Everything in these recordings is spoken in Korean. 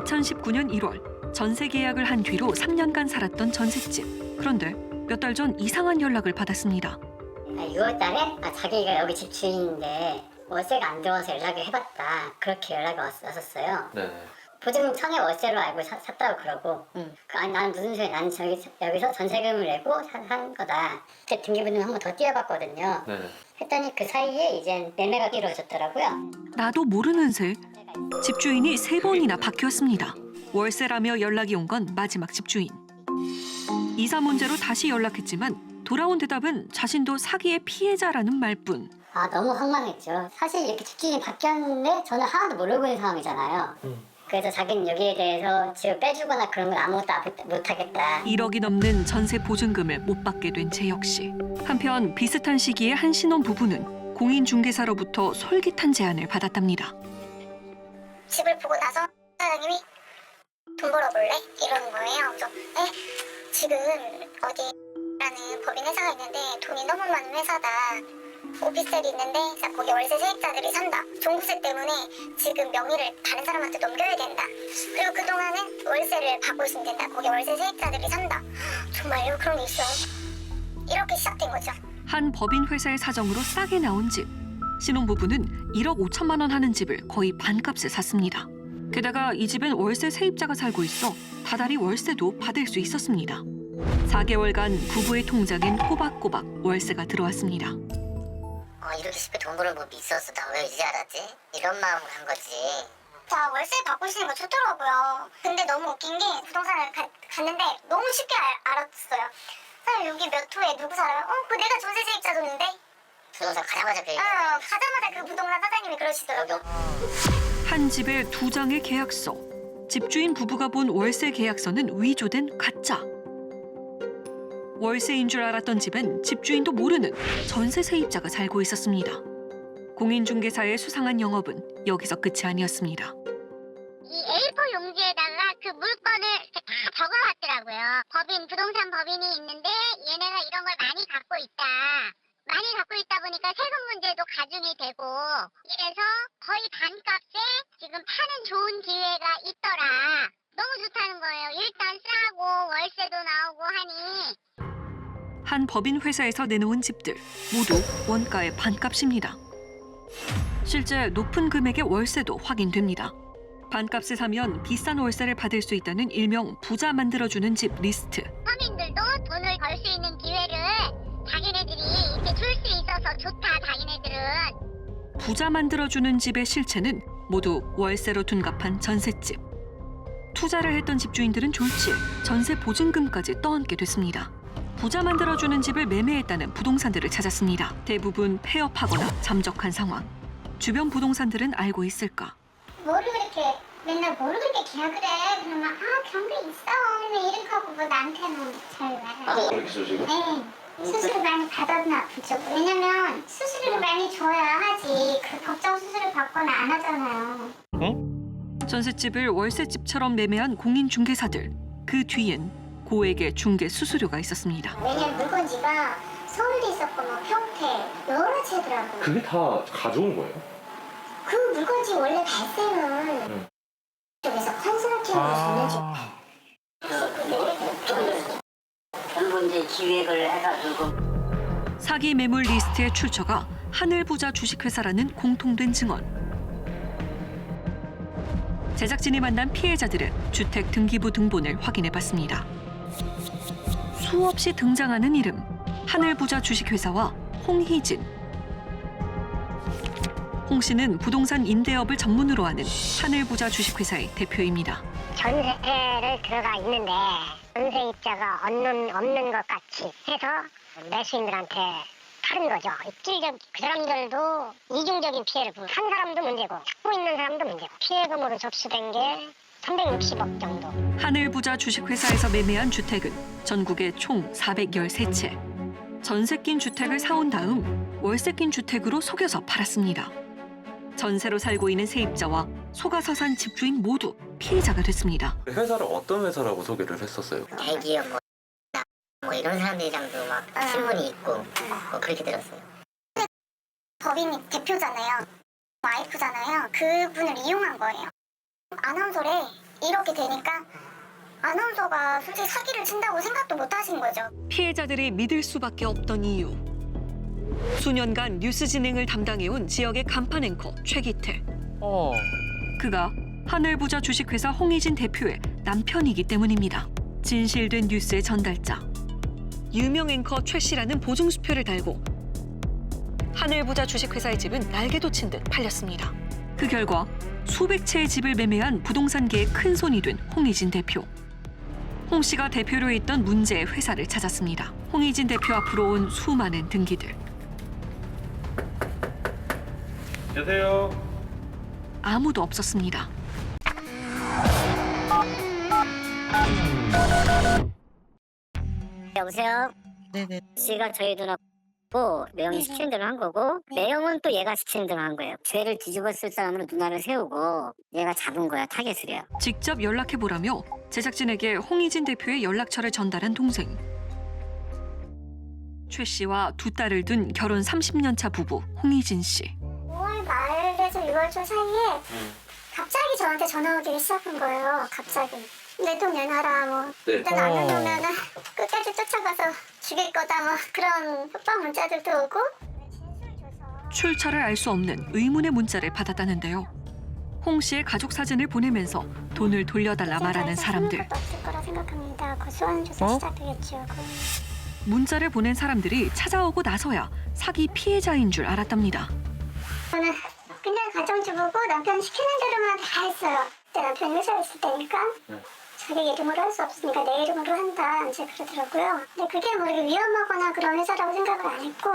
2019년 1월 전세 계약을 한 뒤로 3년간 살았던 전셋집. 그런데 몇 달 전 이상한 연락을 받았습니다. 6월 달에 자기가 여기 집 주인인데 월세가 안 들어와서 연락을 해봤다. 그렇게 연락이 왔었어요. 네. 보증금 청약 월세로 알고 샀다고 그러고 아니 나는 무슨 소리야. 나는 여기서 전세금을 내고 산 거다. 그때 등기부등 한번 더 띄워봤거든요. 네. 했더니 그 사이에 이제 매매가 이루어졌더라고요. 나도 모르는 새 집주인이 3번이나 바뀌었습니다. 월세라며 연락이 온 건 마지막 집주인. 이사 문제로 다시 연락했지만 돌아온 대답은 자신도 사기의 피해자라는 말뿐. 너무 황망했죠. 사실 이렇게 집주인이 바뀌었는데 저는 하나도 모르고 있는 상황이잖아요. 그래서 자기는 여기에 대해서 집을 빼주거나 그런 건 아무것도 못하겠다. 1억이 넘는 전세 보증금을 못 받게 된 제 역시. 한편 비슷한 시기에 한 신혼 부부는 공인중개사로부터 솔깃한 제안을 받았답니다. 집을 보고 나서 사장님이 돈 벌어볼래? 이러는 거예요. 그래서 네? 지금 어디라는 법인 회사가 있는데 돈이 너무 많은 회사다. 오피스텔이 있는데 거기 월세 세입자들이 산다. 종부세 때문에 지금 명의를 다른 사람한테 넘겨야 된다. 그리고 그동안은 월세를 받고 있으면 된다. 거기 월세 세입자들이 산다. 정말요? 그런 게 있어요? 이렇게 시작된 거죠. 한 법인 회사의 사정으로 싸게 나온 집. 신혼부부는 1억 5천만 원 하는 집을 거의 반값에 샀습니다. 게다가 이 집엔 월세 세입자가 살고 있어 다달이 월세도 받을 수 있었습니다. 4개월간 부부의 통장엔 꼬박꼬박 월세가 들어왔습니다. 이렇게 쉽게 돈 벌을 법이 있었어. 나 왜 이제 알았지? 이런 마음으로 한 거지. 자, 월세 받고 있는 거 좋더라고요. 근데 너무 웃긴 게 부동산을 갔는데 너무 쉽게 알았어요. 사장님 여기 몇 호에 누구 살아요? 그거 내가 전세 세입자 줬는데? 부동산 가자마자 가자마자 그 부동산 사장님이 그러시더라고요. 한 집에 2장의 계약서. 집주인 부부가 본 월세 계약서는 위조된 가짜. 월세인 줄 알았던 집엔 집주인도 모르는 전세 세입자가 살고 있었습니다. 공인중개사의 수상한 영업은 여기서 끝이 아니었습니다. 이 A4 용지에다가 그 물건을 다 적어왔더라고요. 부동산 법인이 있는데 얘네가 이런 걸 많이 갖고 있다. 많이 갖고 있다 보니까 세금 문제도 가중이 되고 이래서 거의 반값에 지금 파는 좋은 기회가 있더라. 너무 좋다는 거예요. 일단 싸고 월세도 나오고 하니. 한 법인 회사에서 내놓은 집들 모두 원가의 반값입니다. 실제 높은 금액의 월세도 확인됩니다. 반값에 사면 비싼 월세를 받을 수 있다는 일명 부자 만들어주는 집 리스트. 서민들도 돈을 벌 수 있는 기회를 자기네들이 이렇게 줄 수 있어서 좋다, 자기네들은. 부자 만들어주는 집의 실체는 모두 월세로 둔갑한 전셋집. 투자를 했던 집주인들은 졸지에 전세 보증금까지 떠안게 됐습니다. 부자 만들어주는 집을 매매했다는 부동산들을 찾았습니다. 대부분 폐업하거나 잠적한 상황. 주변 부동산들은 알고 있을까? 뭐를 그렇게 맨날 뭐를 그렇게 계약을 해? 그러면 그런 게 있어. 맨날 이렇게 하고 뭐 나한테는 잘 말해. 그렇게 있어 지금? 네. 수술을 많이 받았나 보죠. 왜냐면 수술을 많이 줘야 하지. 그 걱정 수술을 받거나 안 하잖아요. 전셋집을 월세집처럼 매매한 공인중개사들. 그 뒤엔 고액의 중개 수수료가 있었습니다. 왜냐면 물건지가 서울에 있었고 뭐 평택 여러 채더라고요. 그게 다 가져온 거예요? 그 물건지 원래 발생은 쪽에서 컨설팅으로 전해줘. 전부 이제 기획을 해가지고 사기 매물 리스트의 출처가 하늘부자 주식회사라는 공통된 증언. 제작진이 만난 피해자들은 주택 등기부 등본을 확인해봤습니다. 수없이 등장하는 이름, 하늘부자 주식회사와 홍희진. 홍 씨는 부동산 임대업을 전문으로 하는 하늘부자 주식회사의 대표입니다. 전세를 들어가 있는데 전세 입자가 없는 것 같이 해서 매수인들한테 파는 거죠. 입질적 그 사람들도 이중적인 피해를 보는 한 사람도 문제고 찾고 있는 사람도 문제고 피해금으로 접수된 게 360억 정도. 하늘부자 주식회사에서 매매한 주택은 전국에 총 413채. 전세 낀 주택을 사온 다음 월세 낀 주택으로 속여서 팔았습니다. 전세로 살고 있는 세입자와 속아서 산 집주인 모두 피해자가 됐습니다. 회사를 어떤 회사라고 소개를 했었어요? 대기업 뭐 이런 사람들이랑도 막 신문이 있고 뭐 그렇게 들었어요. 법인이 대표잖아요. 와이프잖아요. 그분을 이용한 거예요. 아나운서래 이렇게 되니까 아나운서가 솔직히 사기를 친다고 생각도 못 하신 거죠. 피해자들이 믿을 수밖에 없던 이유. 수년간 뉴스 진행을 담당해온 지역의 간판 앵커 최기태. 그가 하늘부자 주식회사 홍희진 대표의 남편이기 때문입니다. 진실된 뉴스의 전달자. 유명 앵커 최 씨라는 보증수표를 달고 하늘부자 주식회사의 집은 날개도 친 듯 팔렸습니다. 그 결과 수백 채의 집을 매매한 부동산계의 큰 손이 된 홍희진 대표. 홍 씨가 대표로 있던 문제의 회사를 찾았습니다. 홍희진 대표 앞으로 온 수많은 등기들. 계세요. 아무도 없었습니다. 여보세요? 네네. 씨가 저희 누나고 매형이 시키는 대로 한 거고 매형은 또 얘가 시키는 대로 한 거예요. 죄를 뒤집어 쓸 사람으로 누나를 세우고 얘가 잡은 거야. 타겟을요. 직접 연락해보라며 제작진에게 홍희진 대표의 연락처를 전달한 동생. 최 씨와 두 딸을 둔 결혼 30년 차 부부 홍희진 씨. 5월 말에서 6월 초 사이에 갑자기 저한테 전화 오기 시작한 거예요. 갑자기. 내 돈 내놔라 뭐. 네. 일단 안 내놓으면 끝까지 쫓아가서 죽일 거다 뭐 그런 협박 문자들도 오고. 출처를 알 수 없는 의문의 문자를 받았다는데요. 홍 씨의 가족 사진을 보내면서 돈을 돌려달라 말하는 사람들. 것도 없을 거라 생각합니다. 그 소환 조사 시작되겠죠. 문자를 보낸 사람들이 찾아오고 나서야 사기 피해자인 줄 알았답니다. 저는 그냥 가정주부고 남편 시키는 대로만 다 했어요. 그때 남편이 회사에 있을 때니까 자기 이름으로 할 수 없으니까 내 이름으로 한다 이제 그러더라고요. 근데 그게 뭐 이렇게 위험하거나 그런 회사라고 생각을 안 했고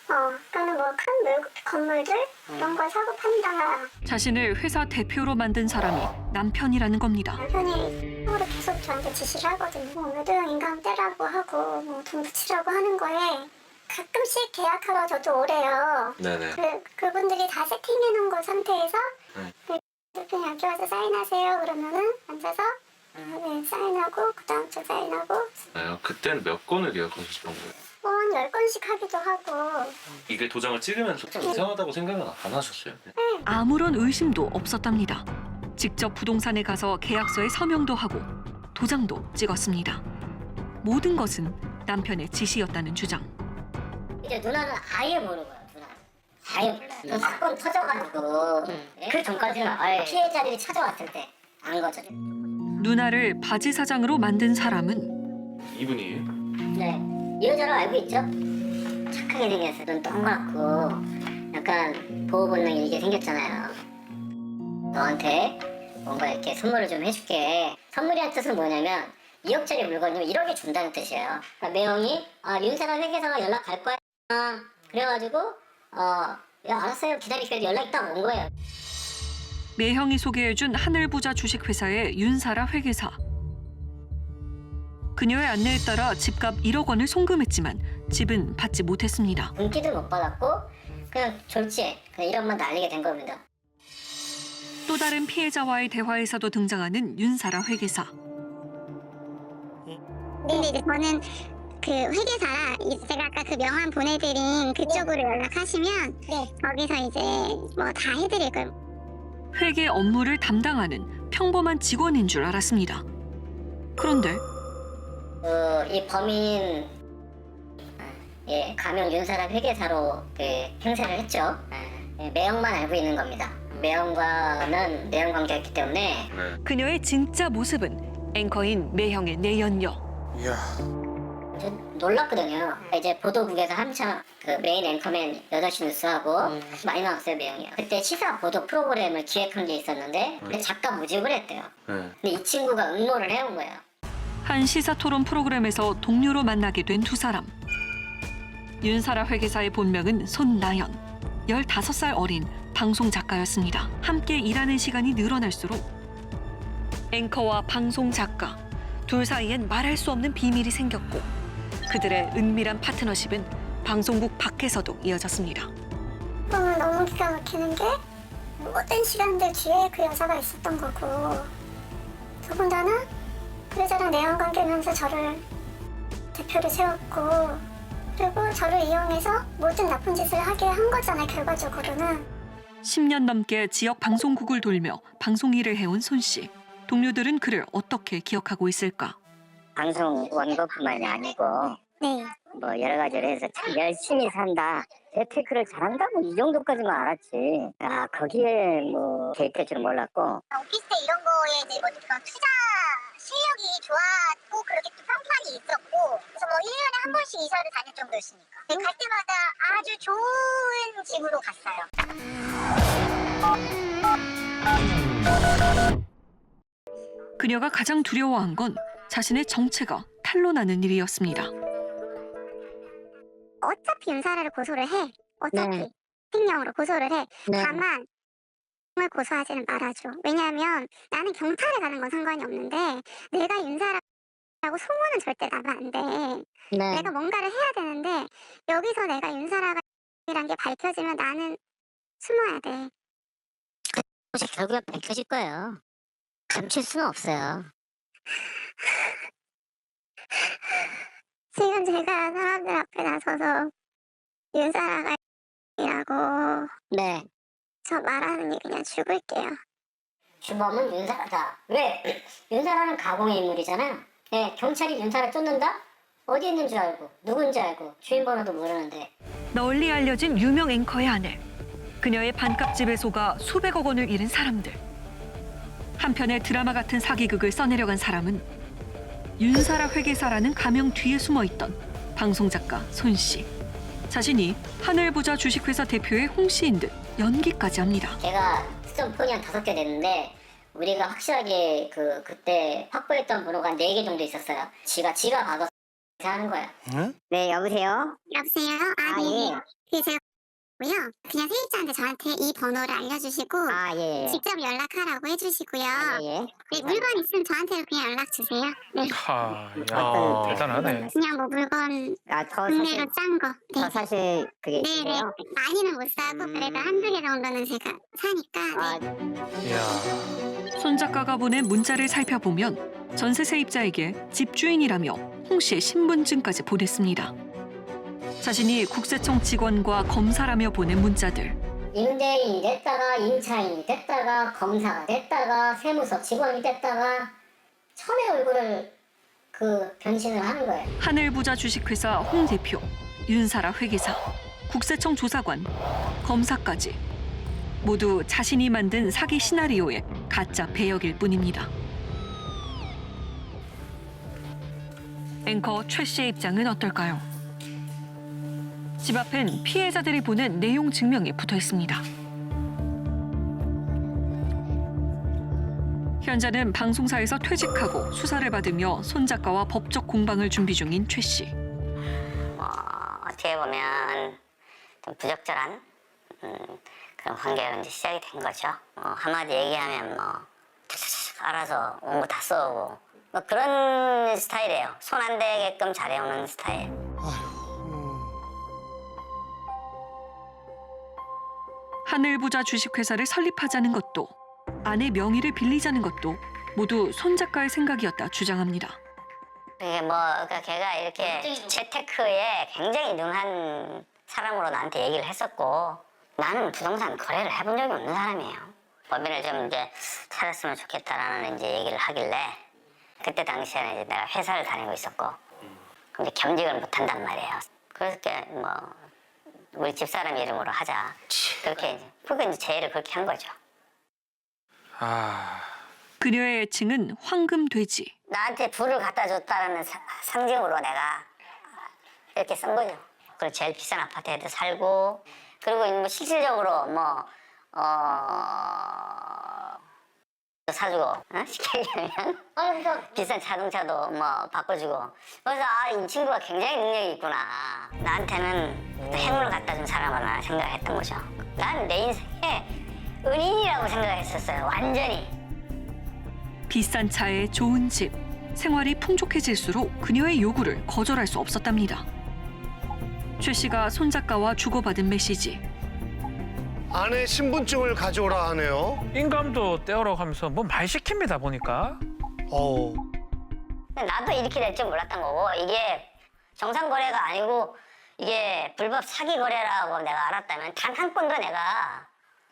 그러니까는 뭐 큰 건물들 이런 걸 사고 판다. 자신을 회사 대표로 만든 사람이 남편이라는 겁니다. 남편이 서로 계속 저한테 지시를 하거든요. 뭐 매도형 인강 떼라고 하고 뭐 돈 붙이라고 하는 거에 가끔씩 계약하러 저도 오래요. 네네. 그분들이 다 세팅해 놓은 거 상태에서 대표님 여기 와서 사인하세요 그러면은 앉아서 네, 사인하고 그 다음 주 사인하고 그때는 몇 건을 계약하셨던 거예요? 한 10건씩 하기도 하고. 이게 도장을 찍으면서 이상하다고 생각은 안 하셨어요? 아무런 의심도 없었답니다. 직접 부동산에 가서 계약서에 서명도 하고 도장도 찍었습니다. 모든 것은 남편의 지시였다는 주장. 이제 누나는 아예 모르고요. 누나 아예 몰라요. 사건 터져가지고 그 전까지는 아예 피해자들이 찾아왔을 때 안 거죠. 누나를 바지 사장으로 만든 사람은 이분이에요? 네, 이 여자로 알고 있죠? 착하게 생겼어요. 눈 동그랗고 약간 보호 본능이 이게 생겼잖아요. 너한테 뭔가 이렇게 선물을 좀 해줄게. 선물이란 뜻은 뭐냐면 2억짜리 물건이면 1억에 준다는 뜻이에요. 그러니까 매형이 윤사람 회계사가 연락 갈 거야. 그래가지고 야 알았어요. 기다릴게요. 연락이 딱 온 거예요. 매형이 소개해준 하늘부자 주식회사의 윤사라 회계사. 그녀의 안내에 따라 집값 1억 원을 송금했지만 집은 받지 못했습니다. 분기도 못 받았고 그냥 졸지에 그냥 1억만 날리게 된 겁니다. 또 다른 피해자와의 대화에서도 등장하는 윤사라 회계사. 근데 이제 저는 그 회계사라 제가 아까 그 명함 보내드린 그쪽으로 연락하시면 거기서 이제 뭐 다 해드릴 거예요. 회계 업무를 담당하는 평범한 직원인 줄 알았습니다. 그런데 이 범인 가명 윤사람 회계사로 행세를 했죠. 매형만 알고 있는 겁니다. 매형과는 내연 관계였기 때문에 그녀의 진짜 모습은 앵커인 매형의 내연녀. 좀 놀랐거든요. 이제 보도국에서 한참 그 메인 앵커맨 8시 뉴스하고 많이 나왔어요, 매형이요. 그때 시사 보도 프로그램을 기획한 게 있었는데 근데 작가 모집을 했대요. 근데 이 친구가 응모를 해온 거예요. 한 시사 토론 프로그램에서 동료로 만나게 된 두 사람. 윤사라 회계사의 본명은 손나연. 15살 어린 방송 작가였습니다. 함께 일하는 시간이 늘어날수록 앵커와 방송 작가 둘 사이엔 말할 수 없는 비밀이 생겼고 그들의 은밀한 파트너십은 방송국 밖에서도 이어졌습니다. 너무 기가 막히는 게 모든 시간들 뒤에 그 여자가 있었던 거고 더군다나 그 여자랑 내연 관계면서 저를 대표로 세웠고 그리고 저를 이용해서 모든 나쁜 짓을 하게 한 거잖아요. 결과적으로는. 10년 넘게 지역 방송국을 돌며 방송 일을 해온 손 씨. 동료들은 그를 어떻게 기억하고 있을까? 방송 원고뿐만이 아니고 네. 뭐 여러 가지로 해서 참 열심히 산다. 재테크를 잘한다 뭐 이 정도까지만 알았지. 아 거기에 뭐 개입될 줄은 몰랐고. 오피스텔 이런 거에 이제 뭐 그런 투자 실력이 좋았고 그렇게 또 평판이 있었고 그래서 뭐 1년에 한 번씩 이사를 다닐 정도였으니까 갈 때마다 아주 좋은 집으로 갔어요. 그녀가 가장 두려워한 건 자신의 정체가 탄로나는 일이었습니다. 어차피 윤사라를 고소를 해. 어차피 네. 횡령으로 고소를 해. 네. 다만 을 고소하지는 말아줘. 왜냐하면 나는 경찰에 가는 건 상관이 없는데 내가 윤사라고 소문은 절대 나면 안 돼. 네. 내가 뭔가를 해야 되는데 여기서 내가 윤사라란 게 밝혀지면 나는 숨어야 돼. 결국에 밝혀질 거예요. 감출 수는 없어요. 지금 제가 사람들 앞에 나서서 윤사라가 이라고 네. 저 말하는 게 그냥 죽을게요. 주범은 윤사라다. 왜? 윤사라는 가공의 인물이잖아요. 네, 경찰이 윤사라 쫓는다? 어디 있는 줄 알고, 누군지 알고, 주인번호도 모르는데. 널리 알려진 유명 앵커의 아내. 그녀의 반값집에 속아 수백억 원을 잃은 사람들. 한편의 드라마 같은 사기극을 써내려간 사람은 윤사라 회계사라는 가명 뒤에 숨어있던 방송작가 손 씨. 자신이 하늘부자 주식회사 대표의 홍 씨인 듯 연기까지 합니다. 제가 스톤폰이 한 5개 됐는데 우리가 확실하게 그때 확보했던 번호가 4개 정도 있었어요. 지가 봐서 하는 거야. 응? 네, 여보세요? 여보세요? 아, 네. 예. 그게 제가 고요. 그냥 세입자한테 저한테 이 번호를 알려주시고 아, 예. 직접 연락하라고 해주시고요. 아, 예. 네, 물건 있으면 저한테 그냥 연락 주세요. 네. 야, 대단하네. 그냥 뭐 물건 아, 저 국내로 짠 거. 네. 사실 그게 네네. 있어요. 많이는 못 사고 그래도 한두 개 정도는 제가 사니까. 아, 네. 이야. 손 작가가 보낸 문자를 살펴보면 전세 세입자에게 집주인이라며 홍 씨의 신분증까지 보냈습니다. 자신이 국세청 직원과 검사라며 보낸 문자들. 임대인이 됐다가 임차인이 됐다가 검사가 됐다가 세무서 직원이 됐다가 처음에 얼굴을 변신을 하는 거예요. 하늘부자 주식회사 홍 대표, 윤사라 회계사, 국세청 조사관, 검사까지 모두 자신이 만든 사기 시나리오의 가짜 배역일 뿐입니다. 앵커 최 씨의 입장은 어떨까요? 집 앞엔 피해자들이 보낸 내용 증명이 붙어 있습니다. 현재는 방송사에서 퇴직하고 수사를 받으며 손 작가와 법적 공방을 준비 중인 최 씨. 어떻게 보면 좀 부적절한 그런 관계가 이제 시작이 된 거죠. 한마디 얘기하면 착착착 알아서 온 거 다 써오고 그런 스타일이에요. 손 안 대게끔 잘해오는 스타일. 하늘부자 주식회사를 설립하자는 것도 아내 명의를 빌리자는 것도 모두 손 작가의 생각이었다 주장합니다. 이게 그러니까 걔가 이렇게 재테크에 굉장히 능한 사람으로 나한테 얘기를 했었고 나는 부동산 거래를 해본 적이 없는 사람이에요. 법인을 좀 이제 차렸으면 좋겠다라는 이제 얘기를 하길래 그때 당시에는 이제 내가 회사를 다니고 있었고 근데 겸직을 못 한단 말이에요. 그래서 우리 집사람 이름으로 하자. 그렇게 이제 제의를 그렇게 한 거죠. 그녀의 애칭은 황금돼지. 나한테 불을 갖다 줬다는 상징으로 내가 이렇게 쓴 거죠. 그리고 제일 비싼 아파트에도 살고 그리고 뭐 실질적으로 사주고 시키려면 비싼 자동차도 바꿔주고 그래서 이 친구가 굉장히 능력이 있구나. 나한테는 행운을 갖다 준 사람이라 생각했던 거죠. 난 내 인생에 은인이라고 생각했었어요. 완전히. 비싼 차에 좋은 집, 생활이 풍족해질수록 그녀의 요구를 거절할 수 없었답니다. 최 씨가 손 작가와 주고받은 메시지. 아내 신분증을 가져오라 하네요. 인감도 떼오라고 하면서 뭐 말 시킵니다 보니까. 근데 나도 이렇게 될 줄 몰랐던 거고 이게 정상 거래가 아니고 이게 불법 사기 거래라고 내가 알았다면 단 한 건도 내가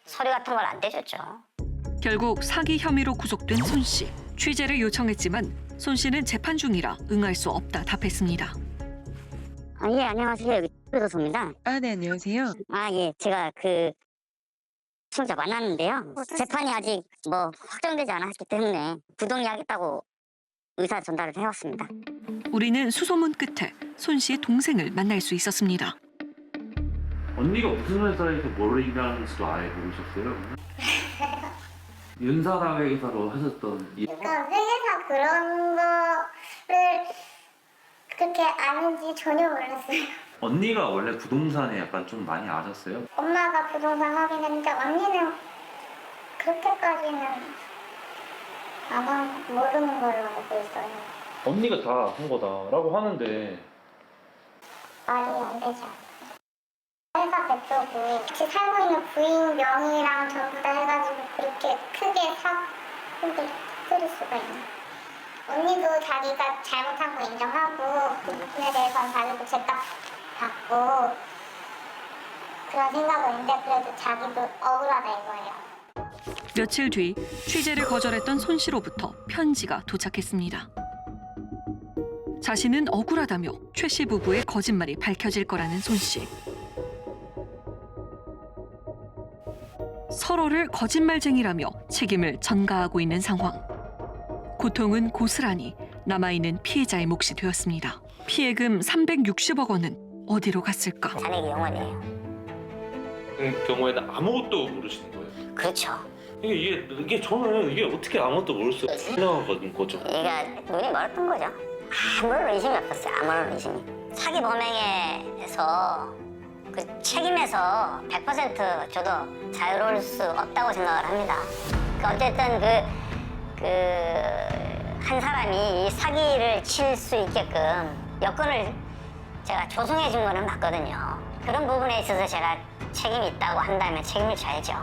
서류 같은 걸 안 떼줬죠. 결국 사기 혐의로 구속된 손 씨. 취재를 요청했지만 손 씨는 재판 중이라 응할 수 없다 답했습니다. 예, 안녕하세요. 여기 교도소입니다. 네, 안녕하세요. 예, 제가 수용자 만났는데요. 재판이 아직 확정되지 않았기 때문에 부동의하겠다고 의사 전달을 해왔습니다. 우리는 수소문 끝에 손 씨의 동생을 만날 수 있었습니다. 언니가 무슨 회사에서 뭘 일하는지도 아예 모르셨어요? 윤사라회사로 하셨던 일. 그러니까 회계사 그런 거를 그렇게 아는지 전혀 몰랐어요. 언니가 원래 부동산에 약간 좀 많이 아셨어요? 엄마가 부동산 하긴 했는데 언니는 그렇게까지는 아마 모르는 걸로 알고 있어요. 언니가 다 한 거다라고 하는데 말이 안 되죠. 회사 대표고 같이 살고 있는 부인 명의랑 전부 다 해가지고 그렇게 크게 사고를 터뜨릴 수가 있나. 언니도 자기가 잘못한 거 인정하고 그 부분에 대해서는 자기도 죄값 받고 그런 생각은 있는데 그래도 자기도 억울하다 이거예요. 며칠 뒤 취재를 거절했던 손 씨로부터 편지가 도착했습니다. 자신은 억울하다며 최 씨 부부의 거짓말이 밝혀질 거라는 손 씨. 서로를 거짓말쟁이라며 책임을 전가하고 있는 상황. 고통은 고스란히 남아있는 피해자의 몫이 되었습니다. 피해금 360억 원은 어디로 갔을까? 잔액이 0원이에요. 그 경우에는 아무것도 모르시는 거예요. 그렇죠. 이게 저는 이게 어떻게 아무것도 모를 수 있는 거죠. 얘가 눈이 멀었던 거죠. 아무런 의심이 없었어요. 아무런 의심이. 사기 범행에서 그 책임에서 100% 저도 자유로울 수 없다고 생각을 합니다. 어쨌든 한 사람이 이 사기를 칠 수 있게끔 여건을 제가 조성해 준 거는 맞거든요. 그런 부분에 있어서 제가 책임이 있다고 한다면 책임을 져야죠.